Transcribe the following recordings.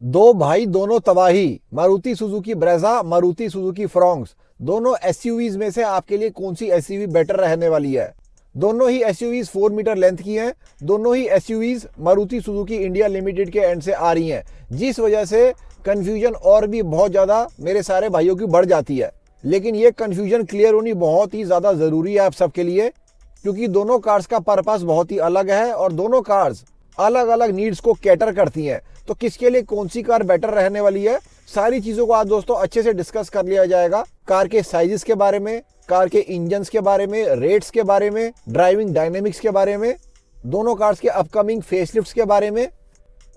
दो भाई दोनों तबाही, Maruti Suzuki Brezza, Maruti Suzuki Fronx. दोनों एसयूवीज में से आपके लिए कौन सी एसयूवी बेटर रहने वाली है? दोनों ही एसयूवीज 4 मीटर लेंथ की हैं। दोनों ही SUVs Maruti Suzuki India limited के एंड से आ रही हैं, जिस वजह से कंफ्यूजन और भी बहुत ज्यादा मेरे सारे भाइयों की बढ़ जाती है। लेकिन ये कंफ्यूजन क्लियर होनी बहुत ही ज्यादा जरूरी है आप सबके लिए, क्योंकि दोनों कार्स का पर्पस बहुत ही अलग है और दोनों कार्स अलग अलग नीड्स को कैटर करती हैं। तो किसके लिए कौन सी कार बेटर रहने वाली है, सारी चीजों को आज दोस्तों अच्छे से डिस्कस कर लिया जाएगा। कार के साइजेस के बारे में, कार के इंजन्स के बारे में, रेट्स के बारे में, ड्राइविंग डायनेमिक्स के बारे में, दोनों कार्स के अपकमिंग फेसलिफ्ट्स के बारे में,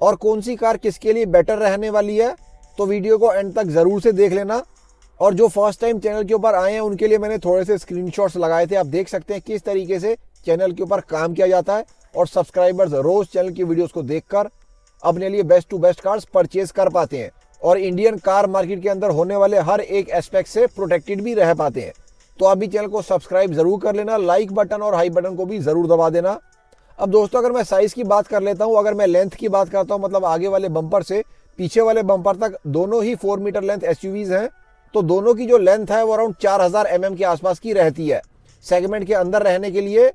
और कौन सी कार किसके लिए बेटर रहने वाली है। तो वीडियो को एंड तक जरूर से देख लेना। और जो फर्स्ट टाइम चैनल के ऊपर आए हैं उनके लिए मैंने थोड़े से स्क्रीनशॉट्स लगाए थे, आप देख सकते हैं किस तरीके से चैनल के ऊपर काम किया जाता है, और सब्सक्राइबर्स रोज चैनल की वीडियोस को देखकर अपने लिए best to best cars purchase कर पाते हैं और इंडियन कार मार्केट के अंदर होने वाले हर एक एस्पेक्ट से प्रोटेक्टेड भी रह पाते हैं। तो आप भी चैनल को सब्सक्राइब जरूर कर लेना, लाइक बटन और हाई बटन को भी जरूर दबा देना। अब दोस्तों अगर मैं साइज की बात कर लेता हूं, अगर मैं लेंथ की बात करता हूं, मतलब आगे वाले बम्पर से पीछे वाले बम्पर तक दोनों ही 4 मीटर लेंथ एसयूवीज हैं, तो दोनों की जो लेंथ है वो अराउंड 4000 mm के आसपास की रहती है। सेगमेंट के अंदर रहने के लिए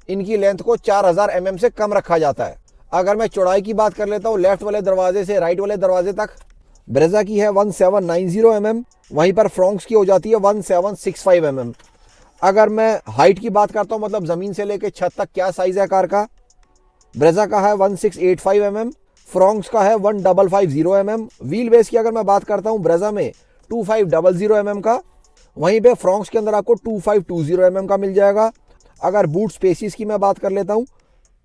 इनकी लेंथ को 4000 mm से कम रखा जाता है। अगर मैं चौड़ाई की बात कर लेता हूँ, लेफ्ट वाले दरवाजे से राइट वाले दरवाजे तक ब्रेजा की है 1790 mm, वहीं पर फ्रॉन्क्स की हो जाती है 1765 mm। अगर मैं हाइट की बात करता हूँ, मतलब जमीन से लेकर छत तक क्या साइज है कार का, ब्रेजा का है 1685 mm, फ्रॉन्क्स का है 1550 mm। व्हील बेस की अगर मैं बात करता हूँ, ब्रेजा में 2500 mm का, वहीं पे फ्रॉन्क्स के अंदर आपको 2520 mm का मिल जाएगा। अगर बूट स्पेसिस की मैं बात कर लेता हूँ,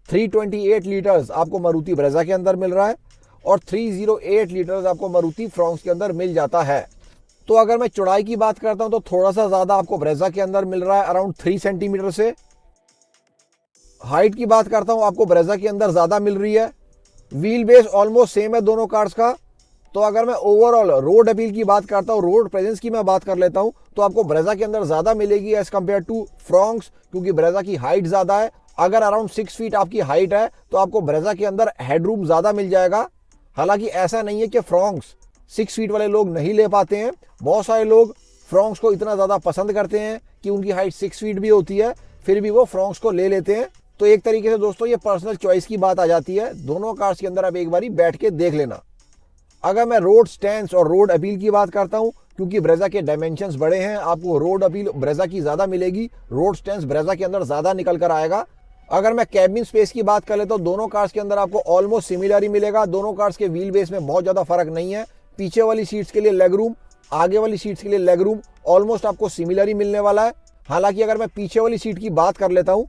328 लीटर्स आपको मारुति ब्रेजा के अंदर मिल रहा है और 308 लीटर्स आपको मारुति फ्रॉन्क्स के अंदर मिल जाता है। तो अगर मैं चौड़ाई की बात करता हूं तो थोड़ा सा ज्यादा आपको ब्रेजा के अंदर मिल रहा है, अराउंड 3 सेंटीमीटर से। हाइट की बात करता हूं, आपको ब्रेजा के अंदर ज्यादा मिल रही है। व्हील बेस ऑलमोस्ट सेम है दोनों कार्स का। तो अगर मैं ओवरऑल रोड अपील की बात करता हूं, रोड प्रेजेंस की मैं बात कर लेता हूं, तो आपको ब्रेजा के अंदर ज्यादा मिलेगी एज कंपेयर टू फ्रॉन्क्स, क्योंकि ब्रेजा की हाइट ज्यादा है। अगर अराउंड 6 फीट आपकी हाइट है तो आपको ब्रेजा के अंदर हेडरूम ज्यादा मिल जाएगा। हालांकि ऐसा नहीं है कि फ्रॉन्क्स 6 फीट वाले लोग नहीं ले पाते हैं, बहुत सारे लोग फ्रॉन्क्स को इतना ज्यादा पसंद करते हैं कि उनकी हाइट 6 फीट भी होती है, फिर भी वो फ्रॉन्क्स को ले लेते हैं। तो एक तरीके से दोस्तों ये पर्सनल चॉइस की बात आ जाती है, दोनों कार्स के अंदर आप एक बारी बैठ के देख लेना। अगर मैं रोड स्टैंस और रोड अपील की बात करता हूं, क्योंकि ब्रेजा के डायमेंशंस बड़े हैं, आपको रोड अपील ब्रेजा की ज्यादा मिलेगी, रोड स्टैंस ब्रेजा के अंदर ज्यादा निकल कर आएगा। अगर मैं कैबिन स्पेस की बात कर लेता हूं, दोनों कार्स के अंदर आपको ऑलमोस्ट सिमिलर ही मिलेगा। दोनों कार्स के व्हील बेस में बहुत ज्यादा फर्क नहीं है। पीछे वाली सीट्स के लिए लेग रूम, आगे वाली सीट्स के लिए लेग रूम ऑलमोस्ट आपको सिमिलर ही मिलने वाला है। हालांकि अगर मैं पीछे वाली सीट की बात कर लेता हूं,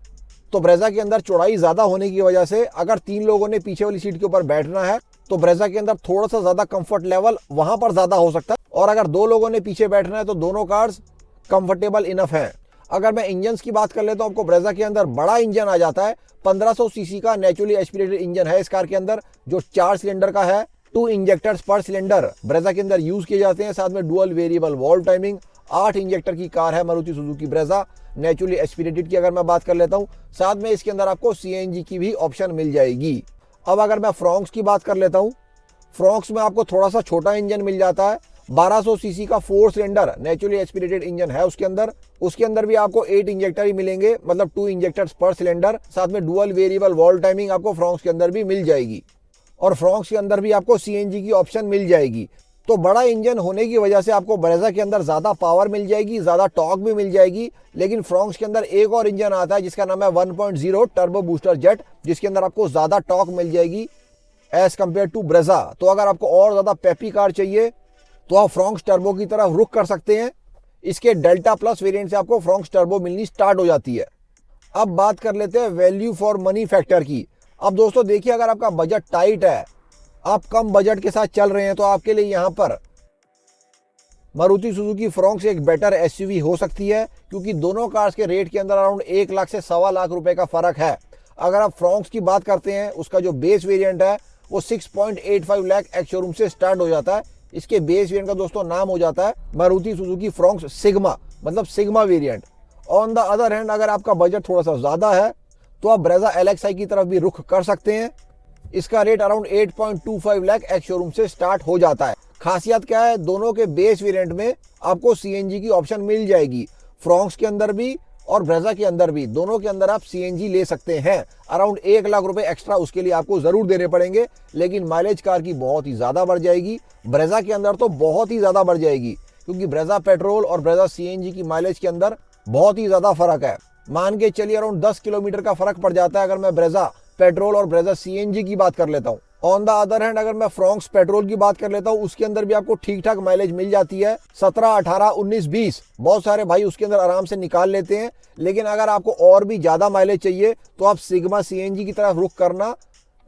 तो ब्रेजा के अंदर चौड़ाई ज्यादा होने की वजह से अगर 3 लोगों ने पीछे वाली सीट के ऊपर बैठना है तो ब्रेजा के अंदर थोड़ा सा ज्यादा कंफर्ट लेवल वहां पर ज्यादा हो सकता है, और अगर 2 लोगों ने पीछे बैठना है तो दोनों कार्स कंफर्टेबल इनफ हैं। अगर मैं इंजन की बात कर लेता हूं, आपको ब्रेजा के अंदर बड़ा इंजन आ जाता है। 1500 सीसी का नेचुरली एस्पिरेटेड इंजन है इस कार के अंदर, जो 4 सिलेंडर का है। 2 इंजेक्टर्स पर सिलेंडर ब्रेजा के अंदर यूज किए जाते हैं, साथ में dual variable valve timing. 8 injector की कार है Maruti Suzuki Brezza naturally aspirated की अगर मैं बात कर लेता हूं, साथ में इसके अंदर आपको सीएनजी की भी ऑप्शन मिल जाएगी। अब अगर मैं फ्रॉन्क्स की बात कर लेता हूं, फ्रॉन्क्स में आपको थोड़ा सा छोटा इंजन मिल जाता है। 1200 सीसी का 4 सिलेंडर नेचुरली एस्पिरेटेड इंजन है उसके अंदर भी आपको 8 इंजेक्टर ही मिलेंगे, मतलब 2 इंजेक्टर्स पर सिलेंडर। साथ में डुअल वेरिएबल वॉल्व टाइमिंग आपको फ्रॉन्क्स के अंदर भी मिल जाएगी, और फ्रॉन्क्स के अंदर भी आपको सीएनजी की ऑप्शन मिल जाएगी। तो बड़ा इंजन होने की वजह से आपको ब्रेजा के अंदर ज्यादा पावर मिल जाएगी, ज्यादा टॉर्क भी मिल जाएगी। लेकिन फ्रॉन्क्स के अंदर एक और इंजन आता है जिसका नाम है 1.0 टर्बो बूस्टर जेट, जिसके अंदर आपको ज्यादा टॉर्क मिल जाएगी एज कंपेयर टू ब्रेजा। तो अगर आपको और ज्यादा पेपी कार चाहिए तो आप फ्रॉन्क्स टर्बो की तरफ रुख कर सकते हैं। इसके डेल्टा प्लस वेरिएंट से आपको फ्रॉन्क्स टर्बो मिलनी स्टार्ट हो जाती है। अब बात कर लेते हैं वैल्यू फॉर मनी फैक्टर की। अब दोस्तों देखिए, अगर आपका बजट टाइट है, आप कम बजट के साथ चल रहे हैं, तो आपके लिए यहां पर मारुति सुजुकी फ्रॉन्क्स एक बेटर एसयूवी हो सकती है, क्योंकि दोनों कार्स के रेट के अंदर अराउंड 1 लाख से 1.25 लाख रुपए का फर्क है। अगर आप फ्रॉन्क्स की बात करते हैं, उसका जो बेस वेरिएंट है वो 6.85 लाख एक्स शोरूम से स्टार्ट हो जाता है। इसके बेस वेरिएंट का दोस्तों नाम हो जाता है मारुति सुजुकी फ्रॉन्क्स सिग्मा, मतलब sigma variant. On the other hand, अगर आपका बजट थोड़ा सा ज्यादा है तो आप ब्रेजा एलएक्सआई की तरफ भी रुख कर सकते हैं। इसका rate around 8.25 lakh ex showroom से स्टार्ट हो जाता है। खासियत क्या है, दोनों के बेस वेरिएंट में आपको सीएनजी की ऑप्शन मिल जाएगी। फ्रॉन्क्स के अंदर भी और ब्रेजा के अंदर भी, दोनों के अंदर आप सीएनजी ले सकते हैं। अराउंड 1 लाख रुपए एक्स्ट्रा उसके लिए आपको जरूर देने पड़ेंगे, लेकिन माइलेज कार की बहुत ही ज्यादा बढ़ जाएगी। ब्रेजा के अंदर तो बहुत ही ज्यादा बढ़ जाएगी, क्योंकि ब्रेजा पेट्रोल और ब्रेजा सीएनजी की माइलेज के अंदर बहुत ही ज्यादा फर्क है। मान के चलिए अराउंड 10 किलोमीटर का फर्क पड़ जाता है अगर मैं ब्रेजा पेट्रोल और ब्रेजा सीएनजी की बात कर लेता हूँ। ऑन द अदर हैंड अगर मैं फ्रॉन्क्स पेट्रोल की बात कर लेता हूँ, उसके अंदर भी आपको ठीक ठाक माइलेज मिल जाती है, 17, 18, 19, 20। बहुत सारे भाई उसके अंदर आराम से निकाल लेते हैं। लेकिन अगर आपको और भी ज्यादा माइलेज चाहिए तो आप सिग्मा सीएनजी की तरफ रुख करना,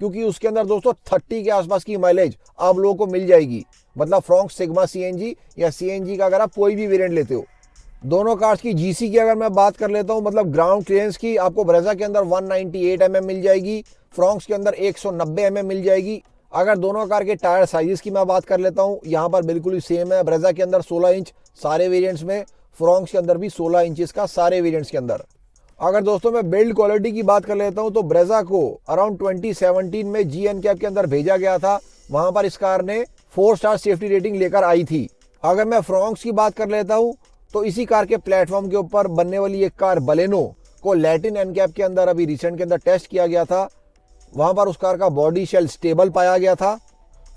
क्योंकि उसके अंदर दोस्तों 30 के आसपास की माइलेज आप लोगों को मिल जाएगी। मतलब फ्रॉन्क्स सिग्मा सीएनजी या सीएनजी का अगर आप कोई भी वेरिएंट लेते हो। दोनों कार्स की जीसी की अगर मैं बात कर लेता हूं, मतलब ग्राउंड क्लियरेंस की, आपको ब्रेजा के अंदर 198 mm मिल जाएगी, फ्रॉन्क्स के अंदर 190 mm मिल जाएगी। अगर दोनों कार के टायर साइजेस की मैं बात कर लेता हूं, यहां पर बिल्कुल ही सेम है। ब्रेजा के अंदर 16 इंच सारे वेरिएंट्स में, फ्रॉन्क्स के अंदर भी 16 इंचेस का सारे वेरिएंट्स के अंदर। अगर दोस्तों मैं बिल्ड क्वालिटी की बात कर लेता हूं, तो ब्रेजा को अराउंड 2017 में GNCAP के अंदर भेजा गया था। वहां पर इस कार ने 4 स्टार सेफ्टी रेटिंग लेकर आई थी। अगर मैं फ्रॉन्क्स की बात कर लेता हूं, तो इसी कार के प्लेटफॉर्म के ऊपर बनने वाली एक कार बलेनो को लैटिन एनकैप के अंदर अभी रिसेंट के अंदर टेस्ट किया गया था। वहां पर उस कार का बॉडी शेल स्टेबल पाया गया था।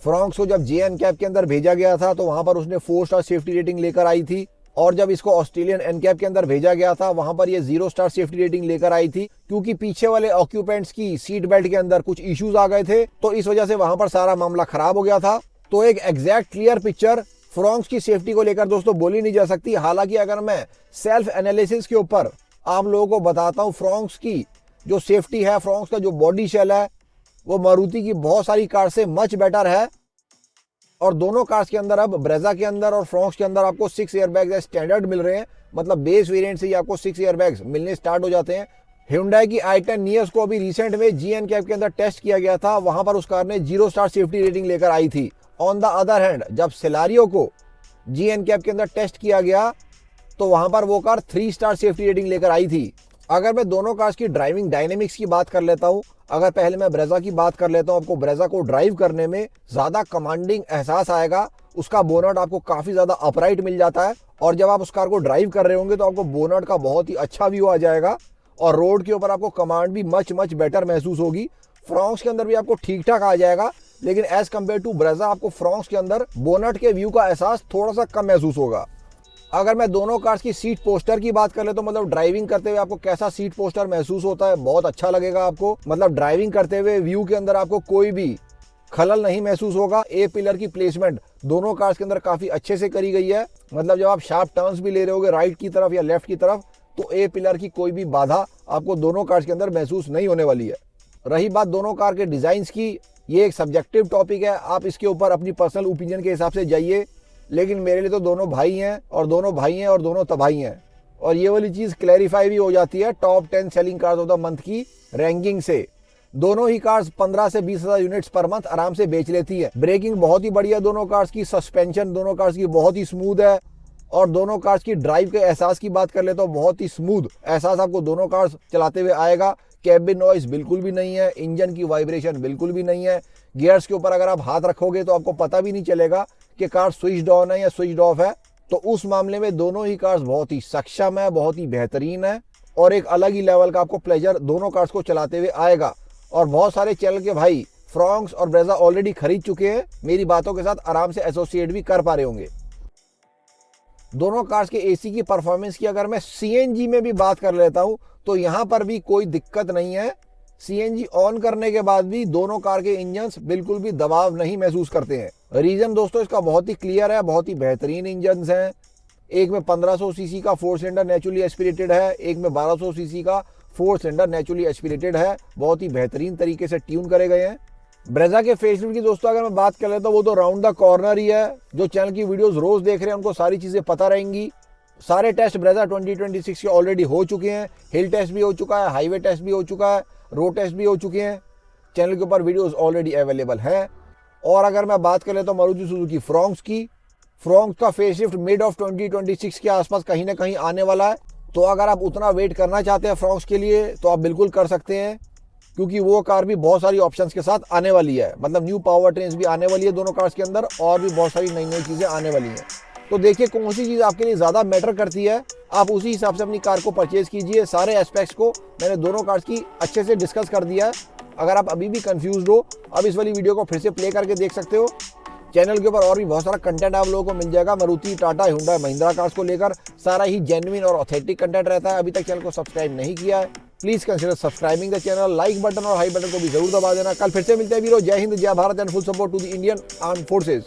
फ्रॉन्क्स को जब JNCAP के अंदर भेजा गया था तो वहां पर उसने 4 स्टार सेफ्टी रेटिंग लेकर आई थी, और जब इसको ऑस्ट्रेलियन एनकैप के अंदर भेजा गया था वहां पर ये 0 स्टार सेफ्टी रेटिंग लेकर आई थी, क्योंकि पीछे वाले ऑक्यूपेंट्स की सीट बेल्ट के अंदर कुछ इश्यूज आ गए थे, तो इस वजह से वहां पर सारा मामला खराब हो गया था। तो एक एग्जैक्ट क्लियर पिक्चर फ्रॉन्क्स की सेफ्टी को लेकर दोस्तों बोली नहीं जा सकती। हालांकि अगर मैं सेल्फ एनालिसिस के ऊपर आप लोगों को बताता हूं, फ्रॉन्क्स की जो सेफ्टी है, फ्रॉन्क्स का जो बॉडी शेल है, वो मारुति की बहुत सारी कार से मच बेटर है। और दोनों कार्स के अंदर अब ब्रेजा के अंदर और फ्रॉन्क्स के अंदर आपको 6 एयरबैग्स स्टैंडर्ड मिल रहे हैं। मतलब बेस वेरिएंट से ही आपको 6 एयरबैग्स मिलने स्टार्ट हो जाते हैं। Hyundai की i10 नियस को अभी रिसेंट में GNCAP के अंदर टेस्ट किया गया था, वहां पर उस कार ने 0 स्टार सेफ्टी रेटिंग लेकर आई थी। ऑन द अदर हैंड जब सेलारियो को GNCAP के अंदर टेस्ट किया गया तो वहां पर वो कार 3 स्टार सेफ्टी रेटिंग लेकर आई थी। अगर मैं दोनों कार्स की ड्राइविंग डायनेमिक्स की बात कर लेता हूं, अगर पहले मैं ब्रेजा की बात कर लेता हूं, आपको ब्रेजा को ड्राइव करने में ज्यादा कमांडिंग एहसास आएगा। उसका बोनट आपको काफी ज्यादा अपराइट मिल जाता है, और जब आप उस कार को ड्राइव कर रहे होंगे तो आपको बोनट का बहुत ही अच्छा व्यू आ जाएगा, और रोड के ऊपर आपको कमांड भी मच बेटर महसूस होगी। फ्रॉन्क्स के अंदर भी आपको ठीक ठाक आ जाएगा, लेकिन एज कम्पेयर टू ब्रेजा आपको फ्रॉन्क्स के अंदर बोनट के व्यू का एहसास थोड़ा सा कम महसूस होगा। अगर मैं दोनों कार्स की सीट पोस्टर की बात कर ले तो मतलब ड्राइविंग करते हुए आपको कैसा सीट पोस्टर महसूस होता है, बहुत अच्छा लगेगा आपको। मतलब ड्राइविंग करते हुए व्यू के अंदर आपको कोई भी खलल नहीं महसूस होगा। ए पिलर की प्लेसमेंट दोनों कार्स के अंदर काफी अच्छे से करी गई है। मतलब जब आप शार्प टर्न्स भी ले रहे होगे राइट की तरफ या लेफ्ट की तरफ, तो ए पिलर की कोई भी बाधा आपको दोनों कार्स के अंदर महसूस नहीं होने वाली है। रही बात दोनों कार के डिजाइन की, ये एक सब्जेक्टिव टॉपिक है, आप इसके ऊपर अपनी पर्सनल ओपिनियन के हिसाब से जाइए, लेकिन मेरे लिए तो दोनों भाई हैं और दोनों तबाही हैं। और ये वाली चीज क्लैरिफाई भी हो जाती है top 10 selling cars of the month की रैंकिंग से। दोनों ही कार्स 15 से 20 हजार यूनिट्स पर मंथ आराम से बेच लेती है। ब्रेकिंग बहुत ही बढ़िया दोनों कार्स की, सस्पेंशन दोनों कार्स की बहुत ही स्मूथ है, और दोनों कार्स की ड्राइव के एहसास की बात कर ले तो बहुत ही स्मूथ एहसास आपको दोनों कार्स चलाते हुए आएगा। कैबिन नॉइस बिल्कुल भी नहीं है, इंजन की वाइब्रेशन बिल्कुल भी नहीं है। गियर्स के ऊपर अगर आप हाथ रखोगे तो आपको पता भी नहीं चलेगा कि कार स्विच्ड ऑन है या स्विच्ड ऑफ है। तो उस मामले में दोनों ही कार्स बहुत ही सक्षम है, बहुत ही बेहतरीन है, और एक अलग ही लेवल का आपको प्लेजर दोनों कार्स को चलाते हुए आएगा। और बहुत सारे चैनल के भाई फ्रॉन्क्स और ब्रेजा ऑलरेडी खरीद चुके हैं, मेरी बातों के साथ आराम से एसोसिएट भी कर पा रहे होंगे। दोनों कार्स के एसी की परफॉर्मेंस की अगर मैं सीएनजी में भी बात कर लेता हूं तो यहां पर भी कोई दिक्कत नहीं है। सीएनजी ऑन करने के बाद भी दोनों कार के इंजन्स बिल्कुल भी दबाव नहीं महसूस करते हैं। रीजन दोस्तों इसका बहुत ही क्लियर है, बहुत ही बेहतरीन इंजन्स हैं। एक में 1500 सीसी का 4 सिलेंडर नेचुरली एस्पिरेटेड है, एक में 1200 सीसी का 4 सिलेंडर नेचुरली एस्पिरेटेड है। बहुत ही बेहतरीन तरीके से ट्यून करे गए हैं। ब्रेजा के फेसलिफ्ट की दोस्तों अगर मैं बात कर लेता हूं वो तो राउंड द कॉर्नर ही है। जो चैनल की वीडियोस रोज देख रहे हैं उनको सारी चीजें पता रहेंगी। सारे टेस्ट ब्रेजा 2026 के ऑलरेडी हो चुके हैं। हिल टेस्ट भी हो चुका है, हाईवे टेस्ट भी हो चुका है, रोड टेस्ट भी हो चुके हैं। चैनल के ऊपर वीडियोस ऑलरेडी अवेलेबल हैं। और अगर मैं बात कर लेता हूँ मारुति सुजुकी फ्रॉन्क्स की, फ्रॉन्क्स का फेसलिफ्ट मिड ऑफ 2026 के आसपास कहीं ना कहीं आने वाला है। तो अगर आप उतना वेट करना चाहते हैं फ्रॉन्क्स के लिए तो आप बिल्कुल कर सकते हैं, क्योंकि वो कार भी बहुत सारी ऑप्शंस के साथ आने वाली है, मतलब न्यू पावर ट्रेन्स भी आने वाली है दोनों कार्स के अंदर, और भी बहुत सारी नई नई चीज़ें आने वाली हैं। तो देखिए कौन सी चीज़ आपके लिए ज़्यादा मैटर करती है, आप उसी हिसाब से अपनी कार को परचेज कीजिए। सारे एस्पेक्ट्स को मैंने दोनों कार्स की अच्छे से डिस्कस कर दिया है। अगर आप अभी भी कंफ्यूज हो, अब इस वाली वीडियो को फिर से प्ले करके देख सकते हो। चैनल के ऊपर और भी बहुत सारा कंटेंट आप लोगों को मिल जाएगा। मारुति, टाटा, हुंडई, महिंद्रा कार्स को लेकर सारा ही जेन्युइन और ऑथेंटिक कंटेंट रहता है। अभी तक चैनल को सब्सक्राइब नहीं किया है, please consider subscribing the channel. Like button और हाई बटन को भी जरूर दबा देना। कल फिर से मिलते हैं वीरो। जय हिंद, जय Bharat and full support to the Indian armed forces.